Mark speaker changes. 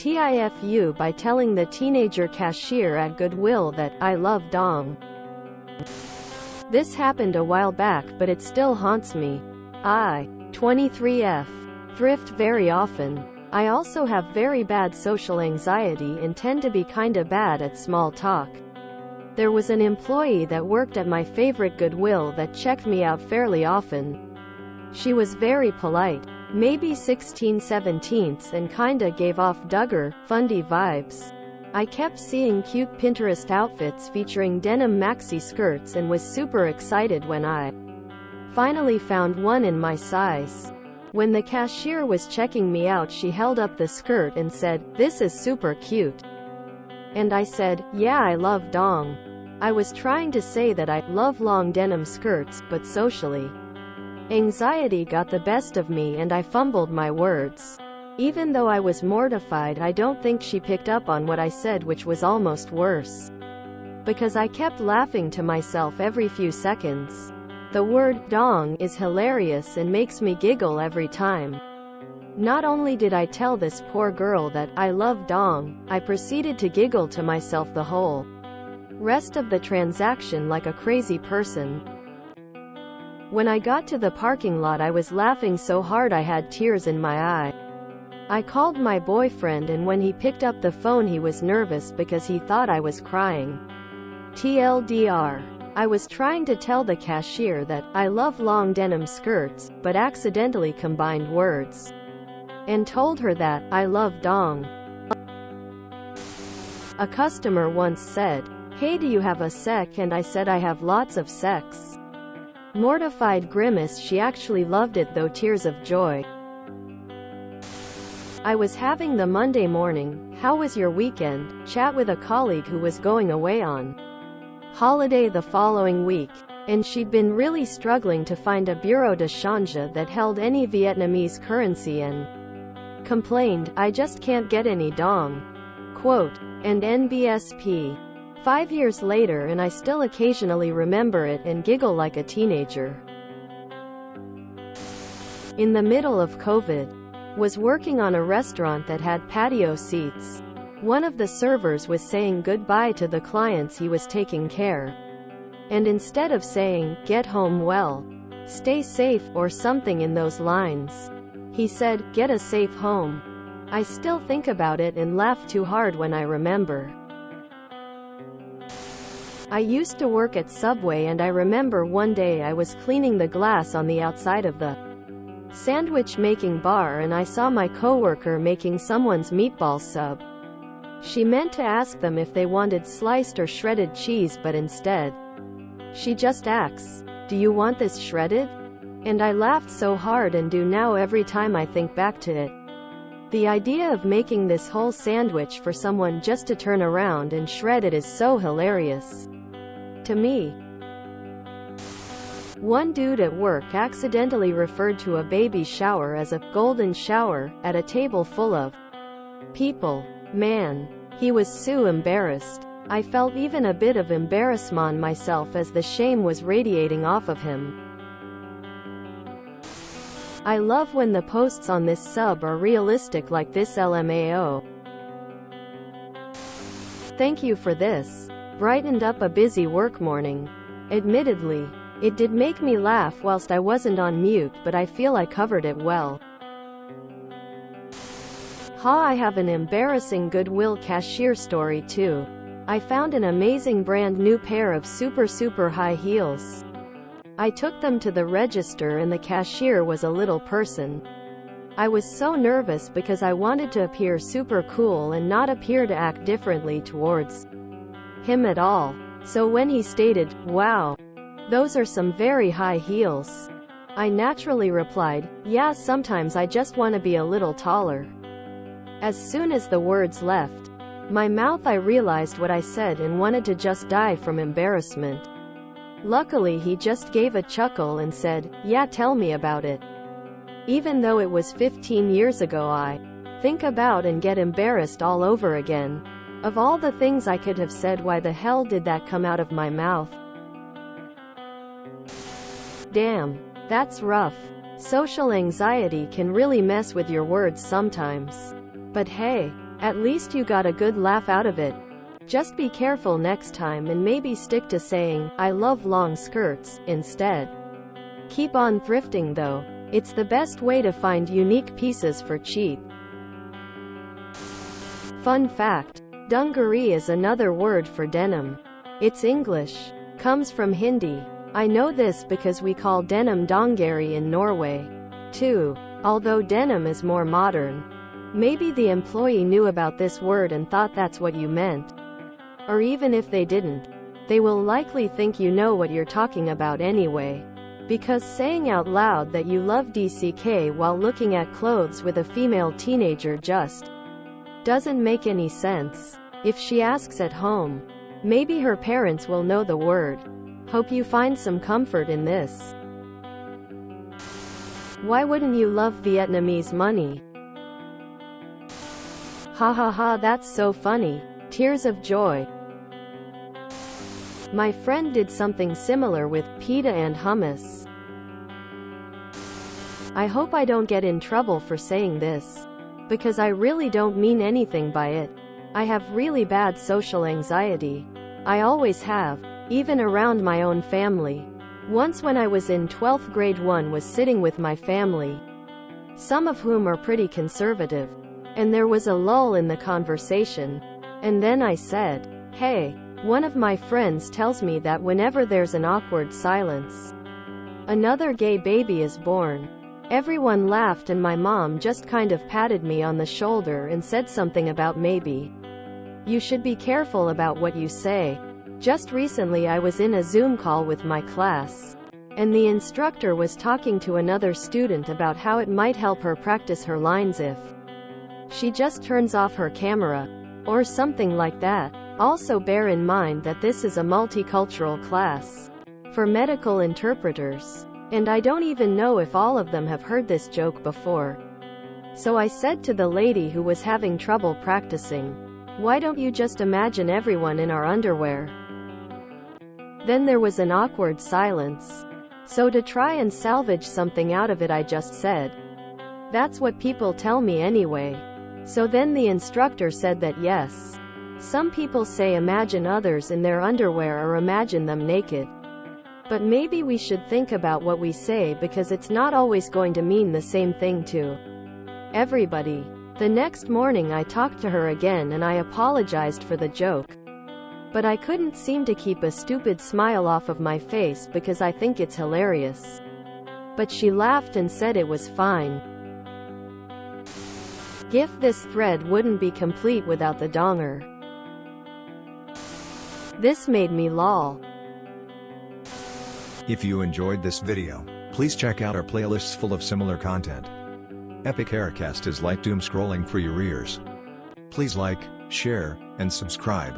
Speaker 1: TIFU by telling the teenager cashier at Goodwill that, "I love dong." This happened a while back, but it still haunts me. I, 23F, thrift very often. I also have very bad social anxiety and tend to be kinda bad at small talk. There was an employee that worked at my favorite Goodwill that checked me out fairly often. She was very polite, maybe 16/17, and kinda gave off Duggar, Fundy vibes. I kept seeing cute Pinterest outfits featuring denim maxi skirts and was super excited when I finally found one in my size. When the cashier was checking me out, she held up the skirt and said, "This is super cute." And I said, "Yeah, I love dong." I was trying to say that I love long denim skirts, but socially, anxiety got the best of me and I fumbled my words. Even though I was mortified, I don't think she picked up on what I said, which was almost worse, because I kept laughing to myself every few seconds. The word dong is hilarious and makes me giggle every time. Not only did I tell this poor girl that I love dong, I proceeded to giggle to myself the whole rest of the transaction like a crazy person. When I got to the parking lot, I was laughing so hard I had tears in my eye. I called my boyfriend, and when he picked up the phone he was nervous because he thought I was crying. TLDR. I was trying to tell the cashier that I love long denim skirts, but accidentally combined words and told her that I love dong. A customer once said, "Hey, do you have a sec?" And I said, "I have lots of sex." Mortified grimace. She actually loved it though, tears of joy. I was having the Monday morning, "How was your weekend?" chat with a colleague who was going away on holiday the following week, and she'd been really struggling to find a bureau de change that held any Vietnamese currency and complained, "I just can't get any dong." Quote, and NBSP. 5 years later, and I still occasionally remember it and giggle like a teenager. In the middle of COVID, was working on a restaurant that had patio seats. One of the servers was saying goodbye to the clients he was taking care, and instead of saying, "Get home well, stay safe," or something in those lines, he said, "Get a safe home." I still think about it and laugh too hard when I remember. I used to work at Subway, and I remember one day I was cleaning the glass on the outside of the sandwich making bar, and I saw my coworker making someone's meatball sub. She meant to ask them if they wanted sliced or shredded cheese, but instead, she just asks, "Do you want this shredded?" And I laughed so hard and do now every time I think back to it. The idea of making this whole sandwich for someone just to turn around and shred it is so hilarious to me. One dude at work accidentally referred to a baby shower as a golden shower at a table full of people. Man, he was so embarrassed. I felt even a bit of embarrassment myself as the shame was radiating off of him. I love when the posts on this sub are realistic like this. LMAO. Thank you for this. Brightened up a busy work morning. Admittedly, it did make me laugh whilst I wasn't on mute, but I feel I covered it well. I have an embarrassing Goodwill cashier story too. I found an amazing brand new pair of super high heels. I took them to the register and the cashier was a little person. I was so nervous because I wanted to appear super cool and not appear to act differently towards him at all. So when he stated, "Wow, those are some very high heels," I naturally replied, "Yeah, sometimes I just want to be a little taller." As soon as the words left my mouth, I realized what I said and wanted to just die from embarrassment. Luckily, he just gave a chuckle and said, "Yeah, tell me about it." Even though it was 15 years ago, I think about and get embarrassed all over again. Of all the things I could have said, why the hell did that come out of my mouth? Damn, that's rough. Social anxiety can really mess with your words sometimes. But hey, At least you got a good laugh out of it. Just be careful next time and maybe stick to saying, "I love long skirts," instead. Keep on thrifting though. It's the best way to find unique pieces for cheap. Fun fact: dungaree is another word for denim. It's English. Comes from Hindi. I know this because we call denim dongari in Norway, too. Although denim is more modern. Maybe the employee knew about this word and thought that's what you meant. Or even if they didn't, they will likely think you know what you're talking about anyway. Because saying out loud that you love DCK while looking at clothes with a female teenager just doesn't make any sense. If she asks at home, maybe her parents will know the word. Hope you find some comfort in this. Why wouldn't you love Vietnamese money? Ha ha ha, that's so funny. Tears of joy. My friend did something similar with pita and hummus. I hope I don't get in trouble for saying this, because I really don't mean anything by it. I have really bad social anxiety. I always have, even around my own family. Once when I was in 12th grade, one was sitting with my family, some of whom are pretty conservative, and there was a lull in the conversation. And then I said, "Hey, one of my friends tells me that whenever there's an awkward silence, another gay baby is born." Everyone laughed and my mom just kind of patted me on the shoulder and said something about maybe you should be careful about what you say. Just recently I was in a Zoom call with my class, and the instructor was talking to another student about how it might help her practice her lines if she just turns off her camera, or something like that. Also bear in mind that this is a multicultural class for medical interpreters, and I don't even know if all of them have heard this joke before. So I said to the lady who was having trouble practicing, "Why don't you just imagine everyone in our underwear?" Then there was an awkward silence. So to try and salvage something out of it, I just said, "That's what people tell me anyway." So then the instructor said that yes, some people say imagine others in their underwear or imagine them naked. But maybe we should think about what we say, because it's not always going to mean the same thing to everybody. The next morning I talked to her again and I apologized for the joke. But I couldn't seem to keep a stupid smile off of my face because I think it's hilarious. But she laughed and said it was fine. GIF: this thread wouldn't be complete without the donger. This made me lol.
Speaker 2: If you enjoyed this video, please check out our playlists full of similar content. Epic Haircast is like doom scrolling for your ears. Please like, share, and subscribe.